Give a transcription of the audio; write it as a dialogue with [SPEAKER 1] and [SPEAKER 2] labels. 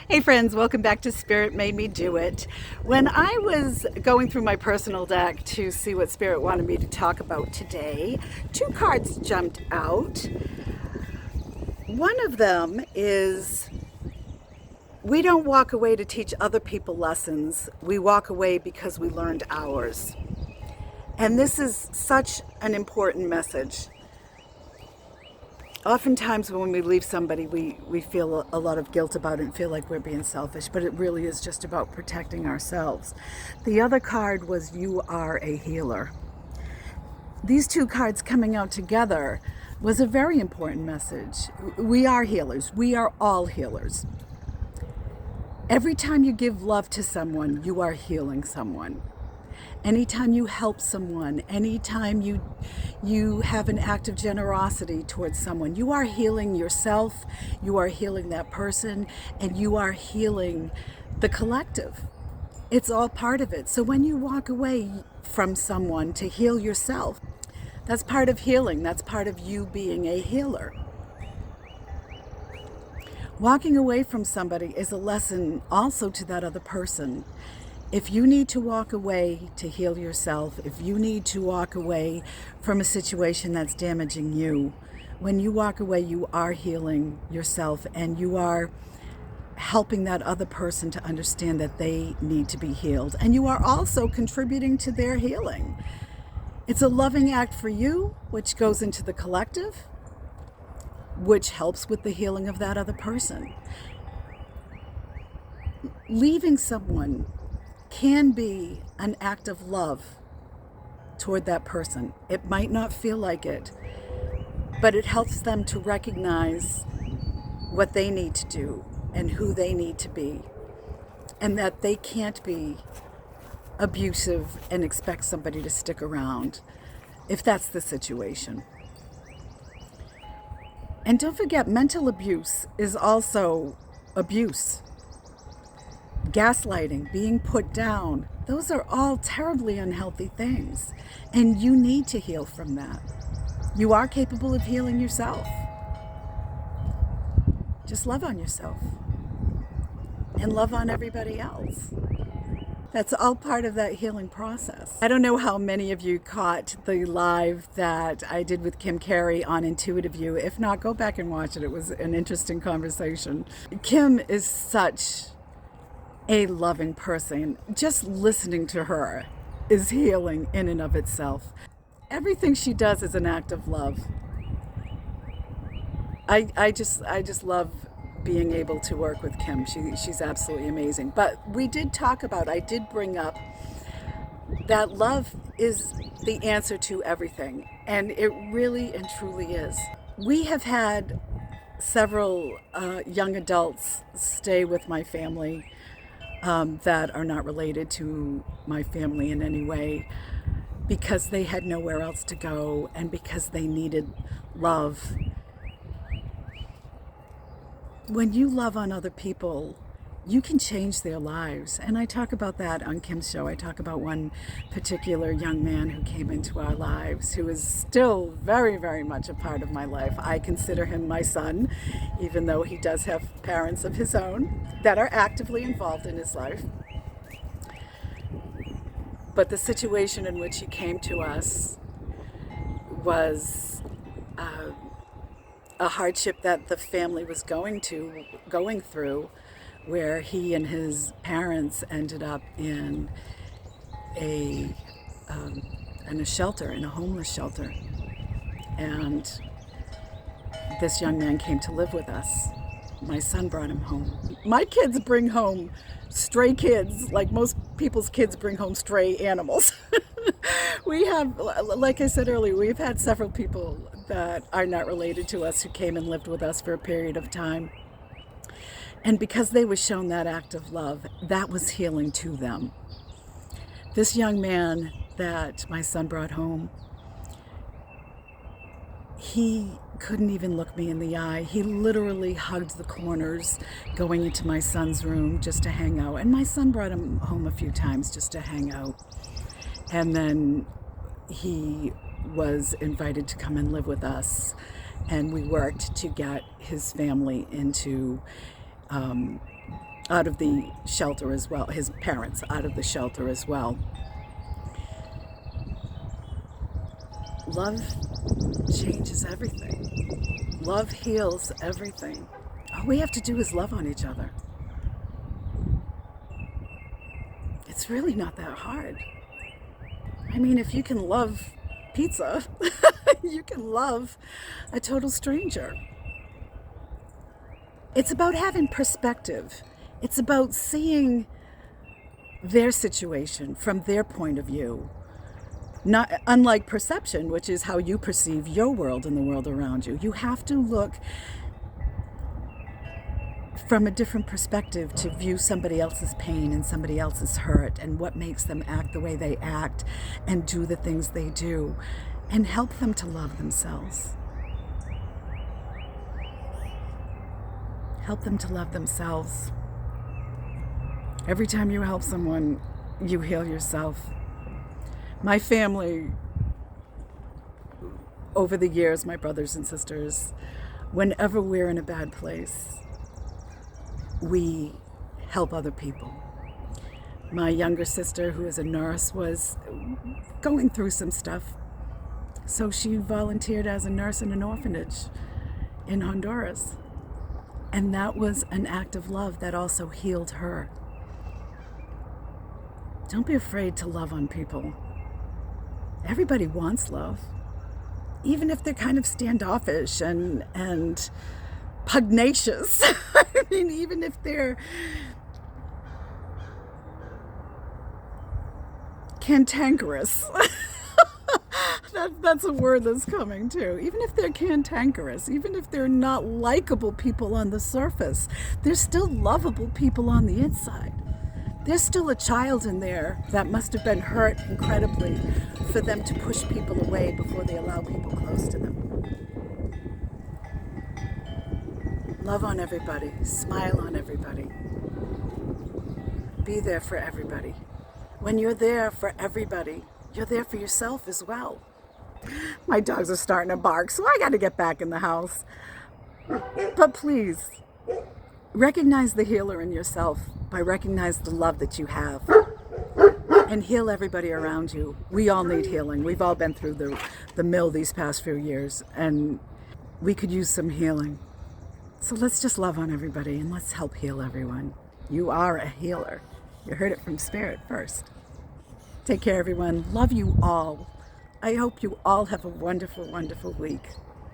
[SPEAKER 1] Hey friends, welcome back to Spirit Made Me Do It. When I was going through my personal deck to see what Spirit wanted me to talk about today, two cards jumped out. One of them is, we don't walk away to teach other people lessons. We walk away because we learned ours. And this is such an important message. Oftentimes when we leave somebody, we feel a lot of guilt about it and feel like we're being selfish, but it really is just about protecting ourselves. The other card was, you are a healer. These two cards coming out together was a very important message. We are healers. We are all healers. Every time you give love to someone, you are healing someone. Anytime you help someone, anytime you have an act of generosity towards someone, you are healing yourself, you are healing that person, and you are healing the collective. It's all part of it. So when you walk away from someone to heal yourself, that's part of healing. That's part of you being a healer. Walking away from somebody is a lesson also to that other person. If you need to walk away to heal yourself, if you need to walk away from a situation that's damaging you, when you walk away, you are healing yourself and you are helping that other person to understand that they need to be healed. And you are also contributing to their healing. It's a loving act for you, which goes into the collective, which helps with the healing of that other person. Leaving someone can be an act of love toward that person. It might not feel like it, but it helps them to recognize what they need to do and who they need to be, and that they can't be abusive and expect somebody to stick around if that's the situation. And don't forget, mental abuse is also abuse. Gaslighting, being put down, those are all terribly unhealthy things. And you need to heal from that. You are capable of healing yourself. Just love on yourself and love on everybody else. That's all part of that healing process. I don't know how many of you caught the live that I did with Kim Carey on Intuitive You. If not, go back and watch it. It was an interesting conversation. Kim is such a loving person. Just listening to her is healing in and of itself. Everything she does is an act of love. I just love being able to work with Kim. She's absolutely amazing. But I did bring up that love is the answer to everything. And it really and truly is. We have had several young adults stay with my family that are not related to my family in any way, because they had nowhere else to go and because they needed love. When you love on other people, you can change their lives. And I talk about that on Kim's show. I talk about one particular young man who came into our lives, who is still very, very much a part of my life. I consider him my son, even though he does have parents of his own that are actively involved in his life. But the situation in which he came to us was a hardship that the family was going through, where he and his parents ended up in a shelter, in a homeless shelter. And this young man came to live with us. My son brought him home. My kids bring home stray kids, like most people's kids bring home stray animals. We have, like I said earlier, we've had several people that are not related to us who came and lived with us for a period of time. And because they were shown that act of love, that was healing to them. This young man that my son brought home, he couldn't even look me in the eye. He literally hugged the corners going into my son's room just to hang out. And my son brought him home a few times just to hang out. And then he was invited to come and live with us. And we worked to get his family into out of the shelter as well, his parents out of the shelter as well. Love changes everything. Love heals everything. All we have to do is love on each other. It's really not that hard. I mean, if you can love pizza, you can love a total stranger. It's about having perspective. It's about seeing their situation from their point of view. Not unlike perception, which is how you perceive your world and the world around you. You have to look from a different perspective to view somebody else's pain and somebody else's hurt and what makes them act the way they act and do the things they do, and help them to love themselves. Help them to love themselves. Every time you help someone, you heal yourself. My family, over the years, my brothers and sisters, whenever we're in a bad place, we help other people. My younger sister, who is a nurse, was going through some stuff, so she volunteered as a nurse in an orphanage in Honduras. And that was an act of love that also healed her. Don't be afraid to love on people. Everybody wants love, even if they're kind of standoffish and pugnacious. I mean, even if they're cantankerous. That's a word that's coming too. Even if they're cantankerous, even if they're not likable people on the surface, they're still lovable people on the inside. There's still a child in there that must have been hurt incredibly for them to push people away before they allow people close to them. Love on everybody. Smile on everybody. Be there for everybody. When you're there for everybody, you're there for yourself as well. My dogs are starting to bark, so I got to get back in the house. But please, recognize the healer in yourself by recognizing the love that you have, and heal everybody around you. We all need healing. We've all been through the mill these past few years, and we could use some healing. So let's just love on everybody and let's help heal everyone. You are a healer. You heard it from Spirit first. Take care, everyone. Love you all. I hope you all have a wonderful, wonderful week.